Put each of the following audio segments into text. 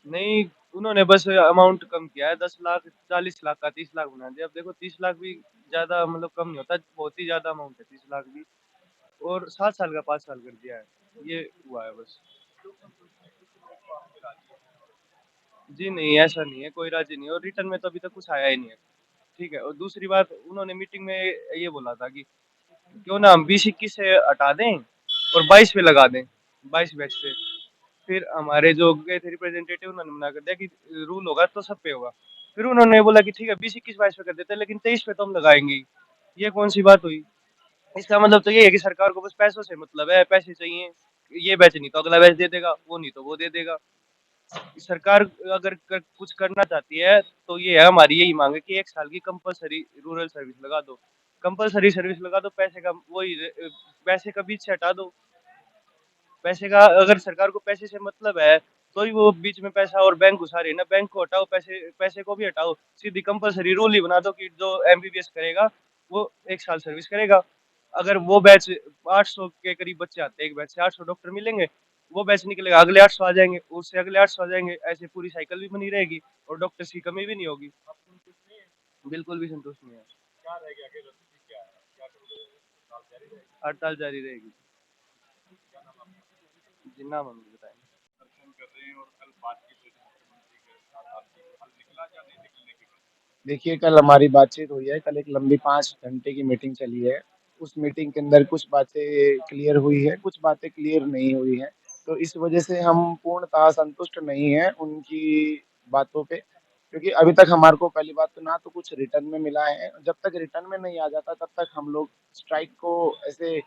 नहीं, उन्होंने बस अमाउंट कम किया है, 10 लाख 40 लाख का 30 लाख बना दिया। अब देखो 30 लाख भी ज़्यादा मतलब कम नहीं होता, बहुत ही ज़्यादा अमाउंट है 30 लाख भी। और 7 साल का 5 साल कर दिया है, ये हुआ है बस। जी नहीं, ऐसा नहीं है, कोई राज़ी नहीं है और रिटर्न में तो अभी तक कुछ आया ही नहीं है, ठीक है? और दूसरी बात उन्होंने मीटिंग में ये बोला था कि क्यों ना हम 20-21 से हटा दें और 22 पे लगा दें, 22 बैच पे। फिर हमारे जो गए थे रिप्रेजेंटेटिव, उन्होंने मना कर दिया कि रूल होगा तो सब पे होगा। फिर उन्होंने बोला कि ठीक है 20-21-22 पे कर देते हैं, लेकिन 23 पे तो हम लगाएंगे ही। ये कौन सी बात हुई? इसका मतलब तो ये है कि सरकार को बस पैसों से मतलब है, पैसे चाहिए। ये बैच नहीं तो अगला बैच दे देगा, वो नहीं तो वो दे देगा। सरकार अगर कुछ करना चाहती है तो ये है, हमारी यही मांग है कि 1 साल की कंपलसरी रूरल सर्विस लगा दो। कंपलसरी सर्विस लगा दो, पैसे का वही पैसे का बीच से हटा दो। पैसे का अगर सरकार को पैसे से मतलब है तो ही वो बीच में पैसा और बैंक घुसा रही है ना। बैंक को हटाओ, पैसे पैसे को भी हटाओ, सीधी कंपलसरी रूल ही बना दो कि जो एमबीबीएस करेगा वो 1 साल सर्विस करेगा। अगर वो बैच 800 के करीब बच्चे आते हैं, एक बैच से 800 डॉक्टर मिलेंगे, वो बैच निकलेगा, अगले 800 आ जाएंगे, उससे अगले 800 आ जाएंगे, ऐसे पूरी साइकिल भी बनी रहेगी और डॉक्टर्स की कमी भी नहीं होगी। बिल्कुल भी संतुष्ट नहीं है। हड़ताल जारी रहेगी। जी नाम हम नहीं बताएंगे। देखिए, कल हमारी बातचीत हुई है, कल एक लंबी 5 घंटे की मीटिंग चली है। उस मीटिंग के अंदर कुछ बातें क्लियर हुई हैं, कुछ बातें क्लियर नहीं हुई हैं। तो इस वजह से हम पूर्णतः संतुष्ट नहीं हैं उनकी बातों पे, क्योंकि अभी तक हमारे को पहली बात तो ना तो कुछ रिटर्न में मिला है। जब तक रिटर्न में नहीं आ जाता तब तक हम लोग स्ट्राइक को ऐसे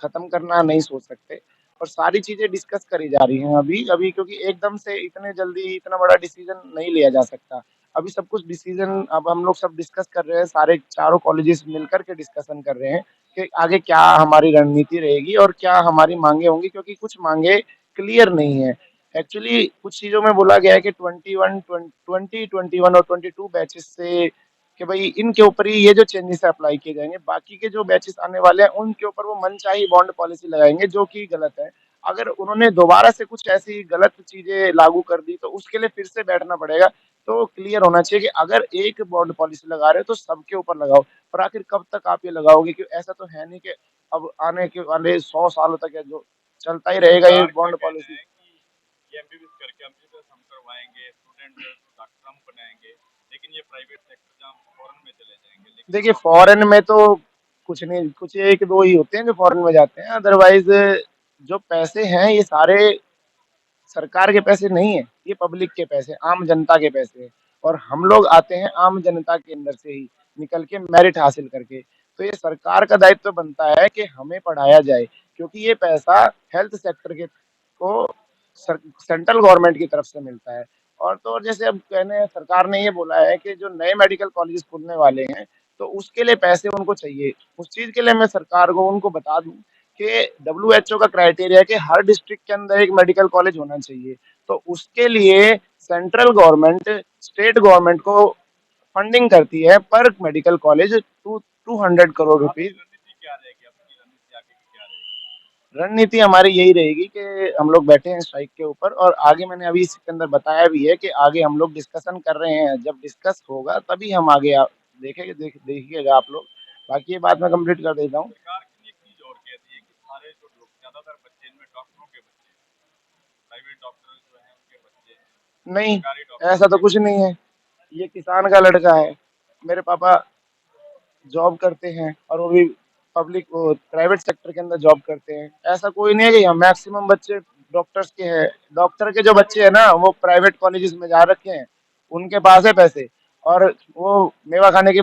खत्म करना नहीं सोच सकते। और सारी चीज़ें डिस्कस करी जा रही हैं अभी, क्योंकि एकदम से इतने जल्दी इतना बड़ा डिसीज़न नहीं लिया जा सकता। अभी सब कुछ डिसीजन अब हम लोग सब डिस्कस कर रहे हैं, सारे चारों कॉलेजेस मिलकर के डिस्कशन कर रहे हैं कि आगे क्या हमारी रणनीति रहेगी और क्या हमारी मांगे होंगी, क्योंकि कुछ मांगे क्लियर नहीं है। एक्चुअली कुछ चीज़ों में बोला गया है कि 21 और 22 बैचेस से कि भाई इनके ऊपर ही ये जो चेंजेस अप्लाई किए जाएंगे, बाकी के जो बैचेस आने वाले हैं उनके ऊपर वो मनचाही बॉन्ड पॉलिसी लगाएंगे, जो कि गलत है। अगर उन्होंने दोबारा से कुछ ऐसी गलत चीजें लागू कर दी तो उसके लिए फिर से बैठना पड़ेगा। तो क्लियर होना चाहिए कि अगर एक बॉन्ड पॉलिसी लगा रहे हो तो सबके ऊपर लगाओ। पर आखिर कब तक आप ये लगाओगे? क्योंकि ऐसा तो है नहीं कि अब आने के वाले 100 सालों तक है जो चलता ही रहेगा ये बॉन्ड पॉलिसी। देखिए, फॉरेन में तो कुछ नहीं, कुछ एक दो ही होते हैं जो फॉरेन में जाते हैं, अदरवाइज जो पैसे हैं ये सारे सरकार के पैसे नहीं है, ये पब्लिक के पैसे, आम जनता के पैसे हैं। और हम लोग आते हैं आम जनता के अंदर से ही निकल के मेरिट हासिल करके। तो ये सरकार का दायित्व बनता है कि हमें पढ़ाया जाए, क्योंकि ये पैसा हेल्थ सेक्टर के को सेंट्रल गवर्नमेंट की तरफ से मिलता है। और तो और जैसे अब कहने सरकार ने ये बोला है कि जो नए मेडिकल कॉलेज खुलने वाले हैं तो उसके लिए पैसे उनको चाहिए। उस चीज के लिए मैं सरकार को उनको बता दूं कि डब्ल्यूएचओ का क्राइटेरिया है कि हर डिस्ट्रिक्ट के अंदर एक मेडिकल कॉलेज होना चाहिए। तो उसके लिए सेंट्रल गवर्नमेंट स्टेट गवर्नमेंट को फंडिंग करती है पर मेडिकल कॉलेज 200 करोड़ रुपीज। रणनीति हमारी यही रहेगी कि हम लोग बैठे हैं स्ट्राइक के ऊपर, और आगे मैंने अभी इसके अंदर बताया भी है कि आगे हम लोग डिस्कशन कर रहे हैं। जब डिस्कस होगा तभी हम आगे देखेंगे, देखिएगा आप लोग। बाकी ये बात मैं कंप्लीट कर देता हूँ। नहीं, ऐसा तो कुछ नहीं है। ये किसान का लड़का है, मेरे पापा जॉब करते हैं और वो भी पब्लिक वो प्राइवेट सेक्टर के अंदर जॉब करते हैं। ऐसा कोई नहीं है कि मैक्सिमम बच्चे डॉक्टर्स के हैं। डॉक्टर के जो बच्चे हैं ना वो प्राइवेट कॉलेजेस में जा रखे हैं, उनके पास है पैसे, और वो मेवा खाने के